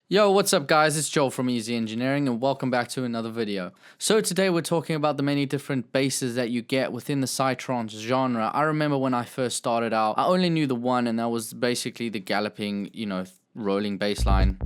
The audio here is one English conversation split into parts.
Yo, what's up guys, it's Joel from Easy Engineering and welcome back to another video. So today we're talking about the many different basses that you get within the Psytrance genre. I remember when I first started out, I only knew the one, and that was basically the Galloping, rolling bass line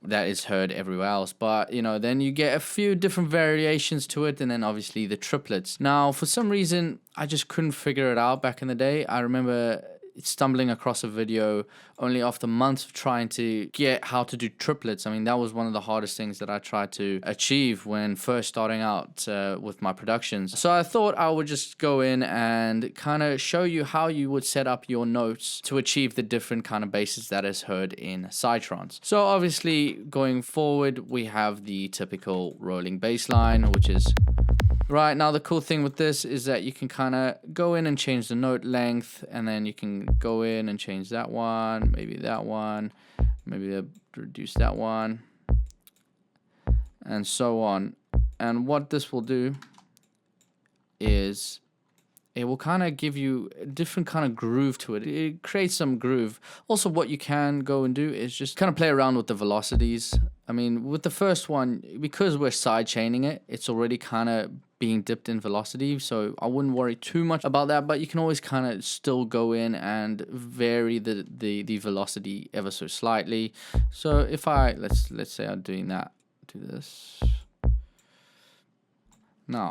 that is heard everywhere else. But then you get a few different variations to it, and then obviously the triplets. Now for some reason I just couldn't figure it out back in the day. I remember stumbling across a video only after months of trying to get how to do triplets. I mean, that was one of the hardest things that I tried to achieve when first starting out with my productions. So I thought I would just go in and kind of show you how you would set up your notes to achieve the different kind of basses that is heard in Psytrance. So obviously going forward, we have the typical rolling bass line, which is right. Now the cool thing with this is that you can kind of go in and change the note length, and then you can go in and change that one, maybe reduce that one, and so on. And what this will do is it will kind of give you a different kind of groove to it. It creates some groove. Also, what you can go and do is just kind of play around with the velocities. I mean, with the first one, because we're side chaining it, it's already kind of being dipped in velocity, so I wouldn't worry too much about that. But you can always kind of still go in and vary the velocity ever so slightly. So if I let's say I'm doing that, do this now.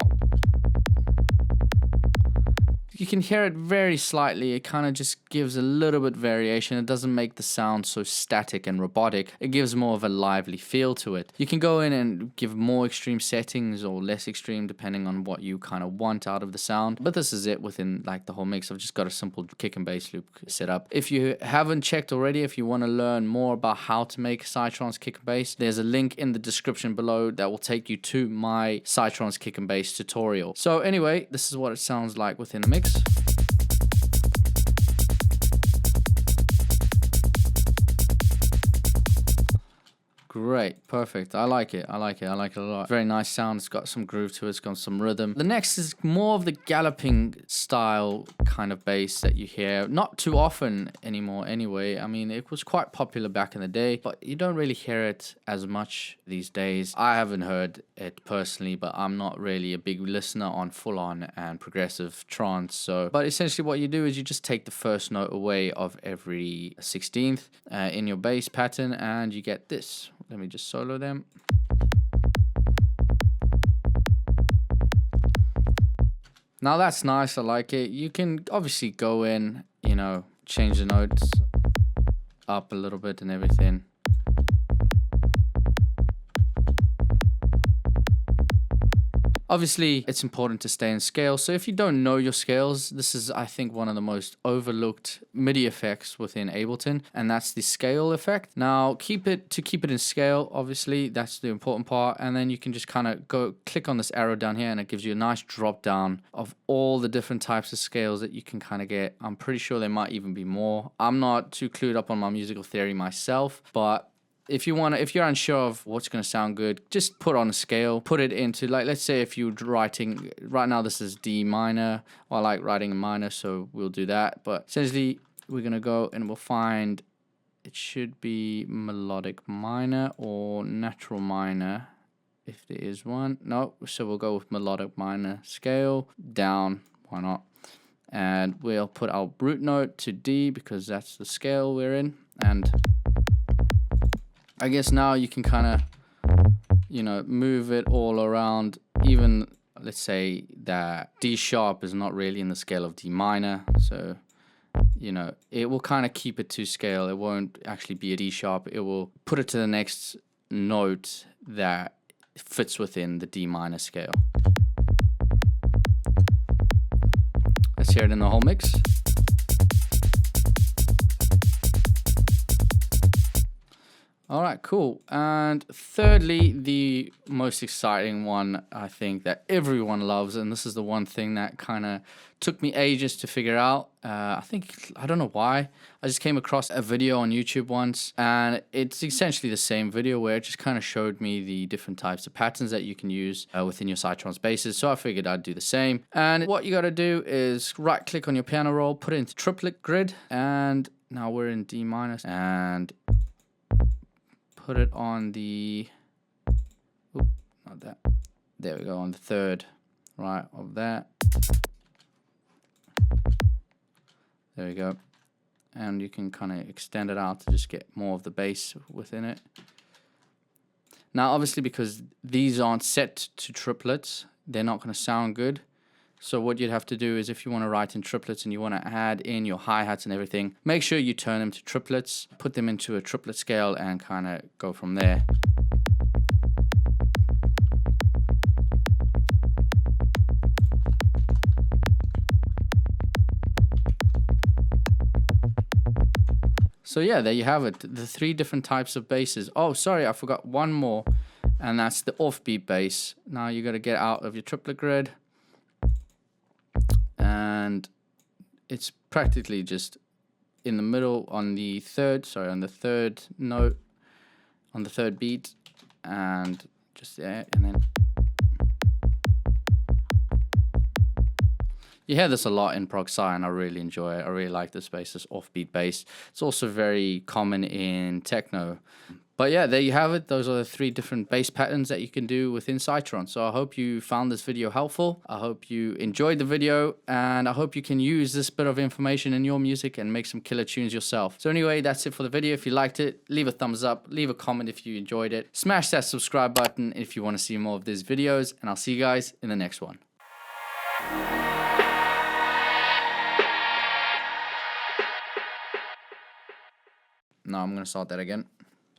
You can hear it very slightly. It kind of just gives a little bit variation. It doesn't make the sound so static and robotic. It gives more of a lively feel to it. You can go in and give more extreme settings or less extreme depending on what you kind of want out of the sound. But this is it within like the whole mix. I've just got a simple kick and bass loop set up. If you haven't checked already, if you want to learn more about how to make Psytrance kick and bass, there's a link in the description below that will take you to my Psytrance kick and bass tutorial. So anyway, this is what it sounds like within the mix. Great, perfect. I like it. I like it a lot. Very nice sound. It's got some groove to it. It's got some rhythm. The next is more of the galloping style kind of bass that you hear. Not too often anymore anyway. I mean, it was quite popular back in the day, but you don't really hear it as much these days. I haven't heard it personally, but I'm not really a big listener on full-on and progressive trance. But essentially what you do is you just take the first note away of every 16th in your bass pattern, and you get this. Let me just solo them. Now that's nice, I like it. You can obviously go in, change the notes up a little bit and everything. Obviously, it's important to stay in scale. So if you don't know your scales, this is, I think, one of the most overlooked MIDI effects within Ableton, and that's the scale effect. Now, keep it in scale, obviously, that's the important part. And then you can just kind of go click on this arrow down here, and it gives you a nice drop down of all the different types of scales that you can kind of get. I'm pretty sure there might even be more. I'm not too clued up on my musical theory myself, but if you're unsure of what's going to sound good, just put on a scale, put it into, like, let's say if you're writing, right now this is D minor, I like writing in minor, so we'll do that. But essentially, we're going to go and we'll find, it should be melodic minor or natural minor, if there is one. No, so we'll go with melodic minor scale, down, why not? And we'll put our root note to D because that's the scale we're in. And I guess now you can kind of, move it all around. Even, let's say that D sharp is not really in the scale of D minor. So, it will kind of keep it to scale. It won't actually be a D sharp. It will put it to the next note that fits within the D minor scale. Let's hear it in the whole mix. All right, cool. And thirdly, the most exciting one, I think, that everyone loves, and this is the one thing that kind of took me ages to figure out. I don't know why. I just came across a video on YouTube once, and it's essentially the same video where it just kind of showed me the different types of patterns that you can use within your Psytrance basses. So I figured I'd do the same. And what you got to do is right-click on your piano roll, put it into Triplet grid, and now we're in D minor, and put it on the, oop, not that, there we go, on the third, right, of that. There we go. And you can kind of extend it out to just get more of the bass within it. Now, obviously, because these aren't set to triplets, they're not going to sound good. So what you'd have to do is if you want to write in triplets and you want to add in your hi-hats and everything, make sure you turn them to triplets, put them into a triplet scale and kind of go from there. So yeah, there you have it, the 3 different types of basses. Oh, sorry, I forgot one more, and that's the offbeat bass. Now you got to get out of your triplet grid, and it's practically just in the middle on the third, on the third note, on the third beat, and just there, and then you hear this a lot in prog sci, and I really enjoy it. I really like this bass, this offbeat bass. It's also very common in techno. But yeah, there you have it. Those are the 3 different bass patterns that you can do within Psytrance. So I hope you found this video helpful. I hope you enjoyed the video, and I hope you can use this bit of information in your music and make some killer tunes yourself. So anyway, that's it for the video. If you liked it, leave a thumbs up, leave a comment if you enjoyed it. Smash that subscribe button if you want to see more of these videos, and I'll see you guys in the next one. No, I'm going to start that again.